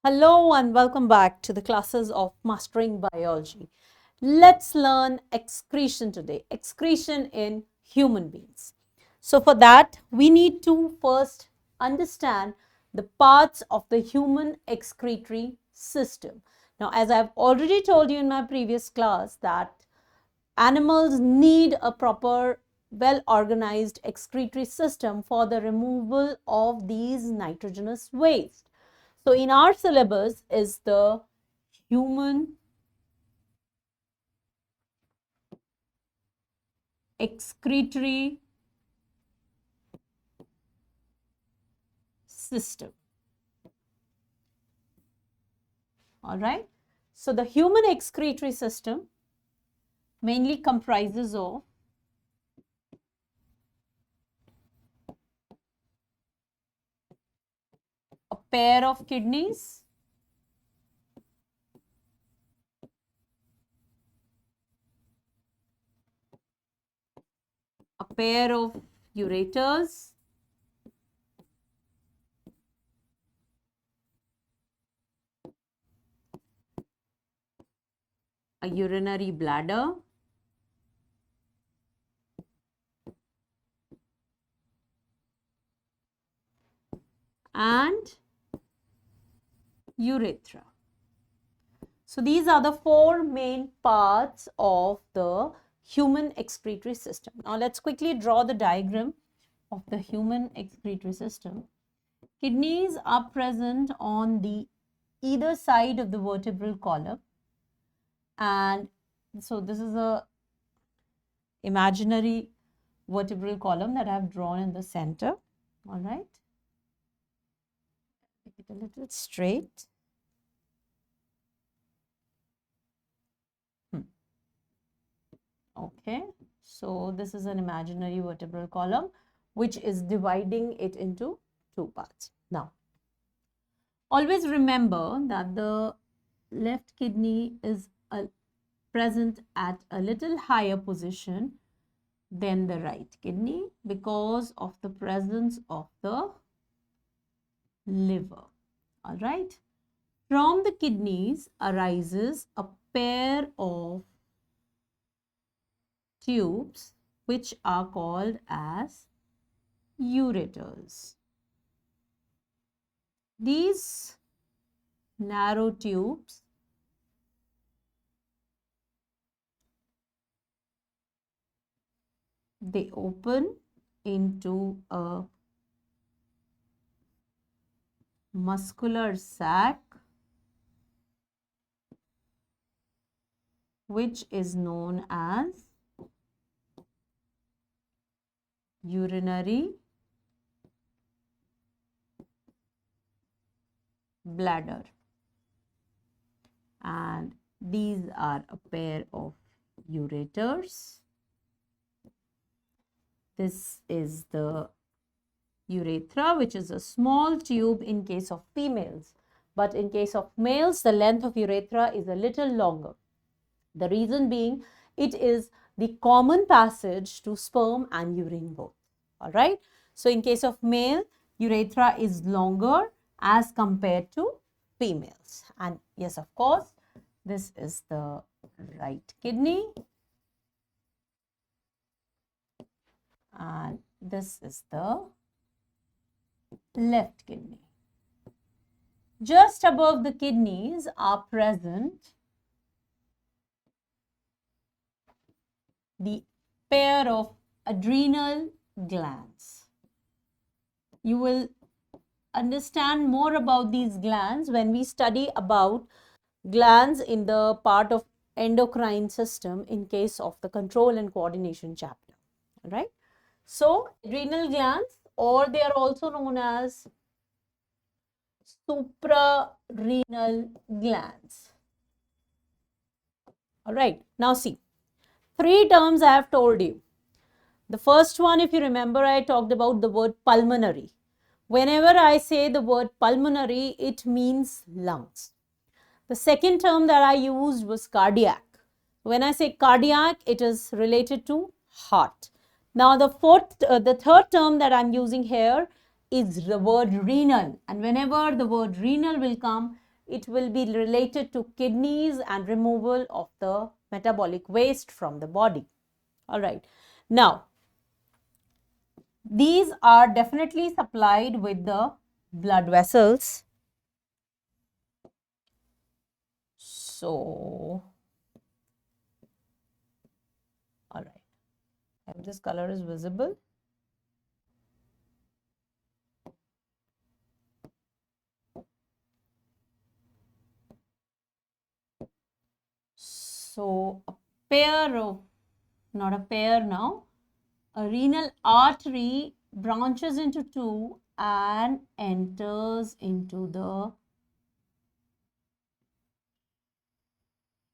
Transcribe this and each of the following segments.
Hello and welcome back to the classes of Mastering Biology. Let's learn excretion today, excretion in human beings. So for that, we need to first understand the parts of the human excretory system. Now, as I've already told you in my previous class that animals need a proper well-organized excretory system for the removal of these nitrogenous waste. So in our syllabus is the human excretory system. All right. So the human excretory system mainly comprises of a pair of kidneys, a pair of ureters, a urinary bladder, and urethra. So these are the four main parts of the human excretory system. Now let's quickly draw the diagram of the human excretory system. Kidneys are present on the either side of the vertebral column, and so this is a imaginary vertebral column that I have drawn in the center. All right, make it a little straight. Okay, so this is an imaginary vertebral column which is dividing it into two parts. Now, always remember that the left kidney is present at a little higher position than the right kidney because of the presence of the liver. All right. From the kidneys arises a pair of tubes which are called as ureters. These narrow tubes they open into a muscular sac which is known as urinary bladder, and these are a pair of ureters. This is the urethra, which is a small tube in case of females, but in case of males the length of urethra is a little longer. The reason being it is the common passage to sperm and urine both. All right. So in case of male, urethra is longer as compared to females. And yes, of course, this is the right kidney. And this is the left kidney. Just above the kidneys are present the pair of adrenal glands. You will understand more about these glands when we study about glands in the part of endocrine system in case of the control and coordination chapter. All right. So adrenal glands, or they are also known as suprarenal glands. All right. Now see, three terms I have told you. The first one, if you remember, I talked about the word pulmonary. Whenever I say the word pulmonary, it means lungs. The second term that I used was cardiac. When I say cardiac, it is related to heart. Now the third term that I'm using here is the word renal, and whenever the word renal will come, it will be related to kidneys and removal of the metabolic waste from the body. All right. Now, these are definitely supplied with the blood vessels. So, all right. And this color is visible. So, a pair of, not a pair now, a renal artery branches into two and enters into the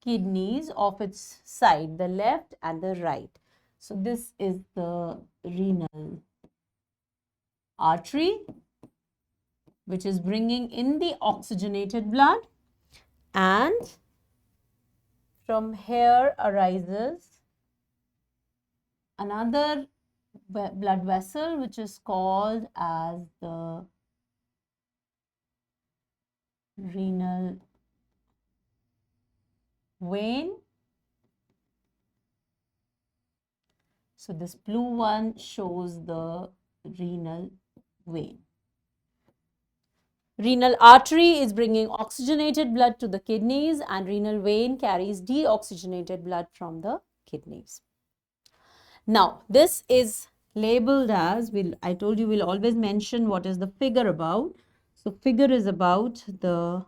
kidneys of its side, the left and the right. So, this is the renal artery, which is bringing in the oxygenated blood, and from here arises another blood vessel, which is called as the renal vein. So this blue one shows the renal vein. Renal artery is bringing oxygenated blood to the kidneys, and renal vein carries deoxygenated blood from the kidneys. Now, this is labeled as, I told you we'll always mention what is the figure about. So, figure is about the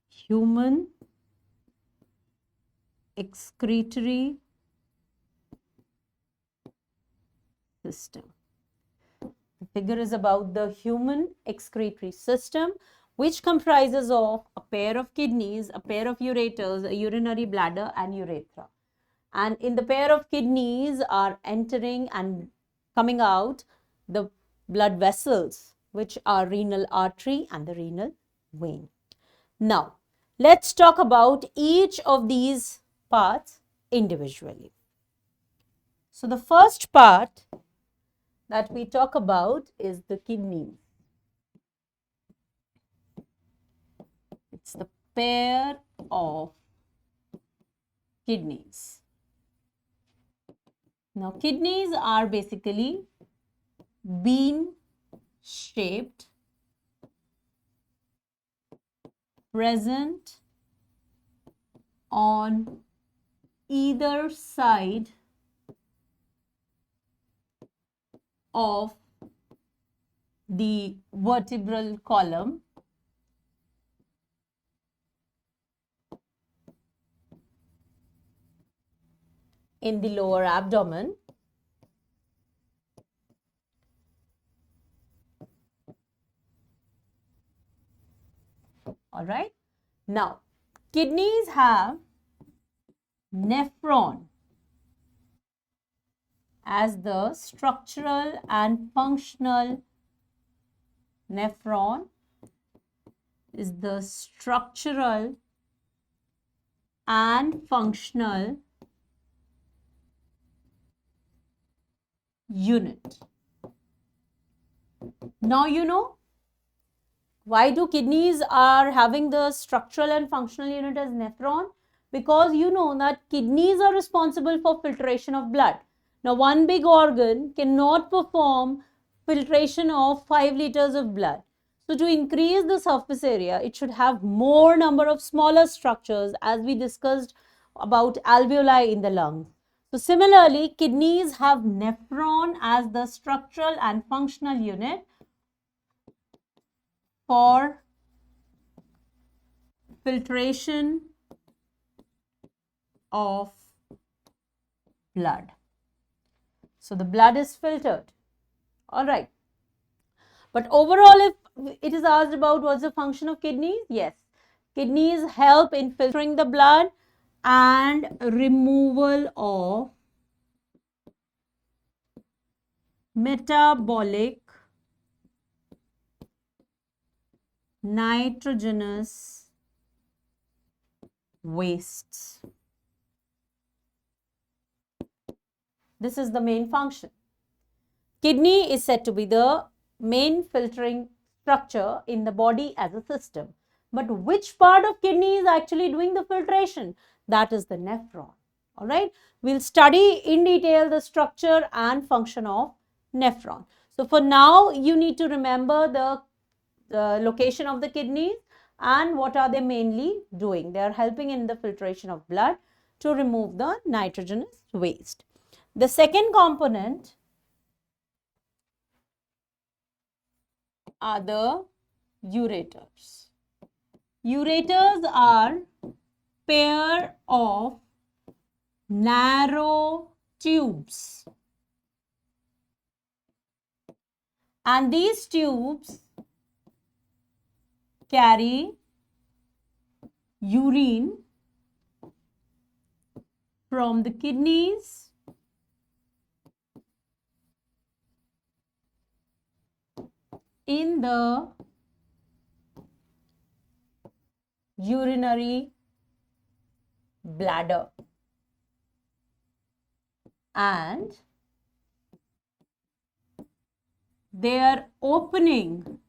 human excretory system. The figure is about the human excretory system, which comprises of a pair of kidneys, a pair of ureters, a urinary bladder, and urethra. And in the pair of kidneys are entering and coming out the blood vessels, which are renal artery and the renal vein. Now, let's talk about each of these parts individually. So, the first part that we talk about is the kidneys. It's the pair of kidneys. Now, kidneys are basically bean-shaped, present on either side of the vertebral column in the lower abdomen. All right. Now, kidneys have nephron as the structural and functional. Nephron is the structural and functional unit. Now you know why do kidneys are having the structural and functional unit as nephron? Because you know that kidneys are responsible for filtration of blood. Now, one big organ cannot perform filtration of 5 liters of blood. So, to increase the surface area, it should have more number of smaller structures, as we discussed about alveoli in the lungs. So, similarly, kidneys have nephron as the structural and functional unit for filtration of blood. So, the blood is filtered. All right. But overall, if it is asked about what's the function of kidneys, yes, kidneys help in filtering the blood and removal of metabolic nitrogenous wastes. This is the main function. Kidney is said to be the main filtering structure in the body as a system. But which part of kidney is actually doing the filtration? That is the nephron. All right. We'll study in detail the structure and function of nephron. So for now, you need to remember the location of the kidneys and what are they mainly doing. They are helping in the filtration of blood to remove the nitrogenous waste. The second component are the ureters. Ureters are pair of narrow tubes, and these tubes carry urine from the kidneys in the urinary bladder, and their opening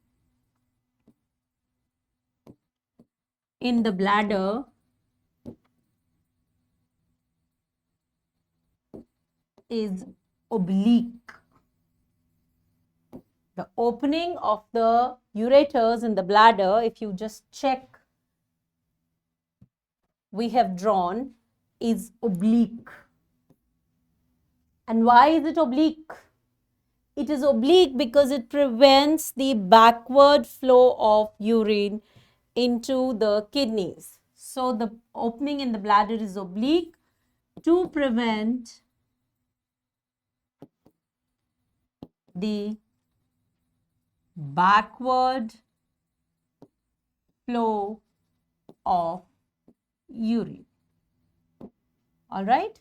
in the bladder is oblique. The opening of the ureters in the bladder, if you just check, we have drawn, is oblique. And why is it oblique? It is oblique because it prevents the backward flow of urine into the kidneys. So the opening in the bladder is oblique to prevent the backward flow of urine. All right.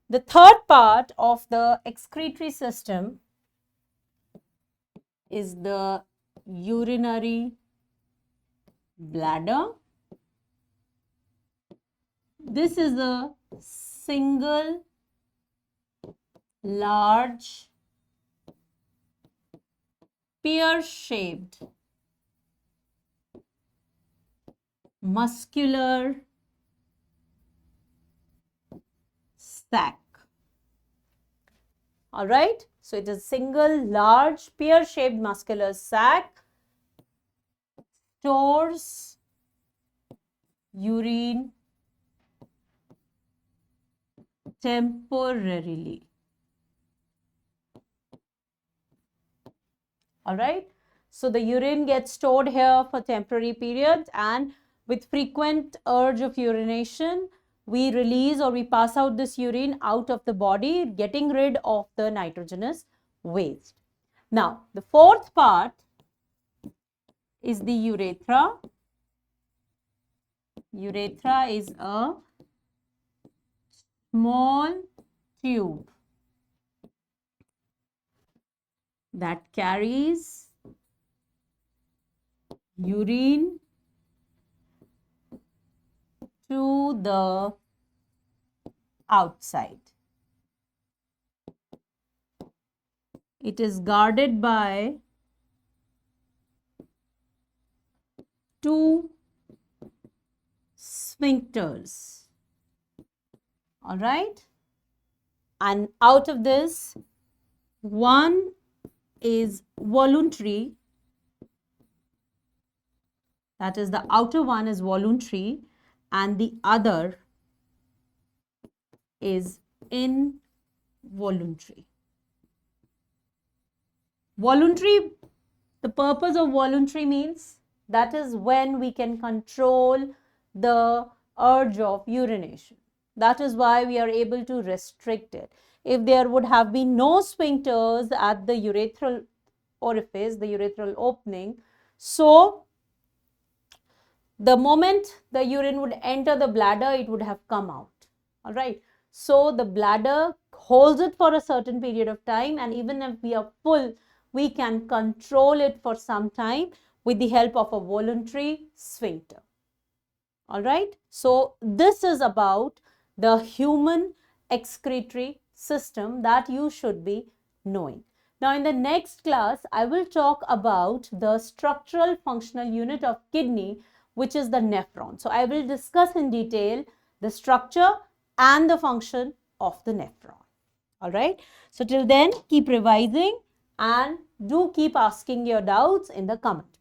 The third part of the excretory system is the urinary bladder. This is a single large pear-shaped muscular sac. All right. So it is a single large pear-shaped muscular sac, stores urine temporarily. All right. So the urine gets stored here for temporary periods, and with frequent urge of urination, we release or we pass out this urine out of the body, getting rid of the nitrogenous waste. Now, the fourth part is the urethra. Urethra is a small tube that carries urine to the outside. It is guarded by two sphincters. All right. And out of this, one is voluntary. That is, the outer one is voluntary and the other is involuntary. Voluntary, the purpose of voluntary means that is when we can control the urge of urination. That is why we are able to restrict it. If there would have been no sphincters at the urethral orifice, the urethral opening, so the moment the urine would enter the bladder, it would have come out. All right. So the bladder holds it for a certain period of time, and even if we are full, we can control it for some time with the help of a voluntary sphincter. All right. So this is about the human excretory system that you should be knowing. Now, in the next class, I will talk about the structural functional unit of kidney, which is the nephron. So, I will discuss in detail the structure and the function of the nephron. All right. So, till then, keep revising and do keep asking your doubts in the comments.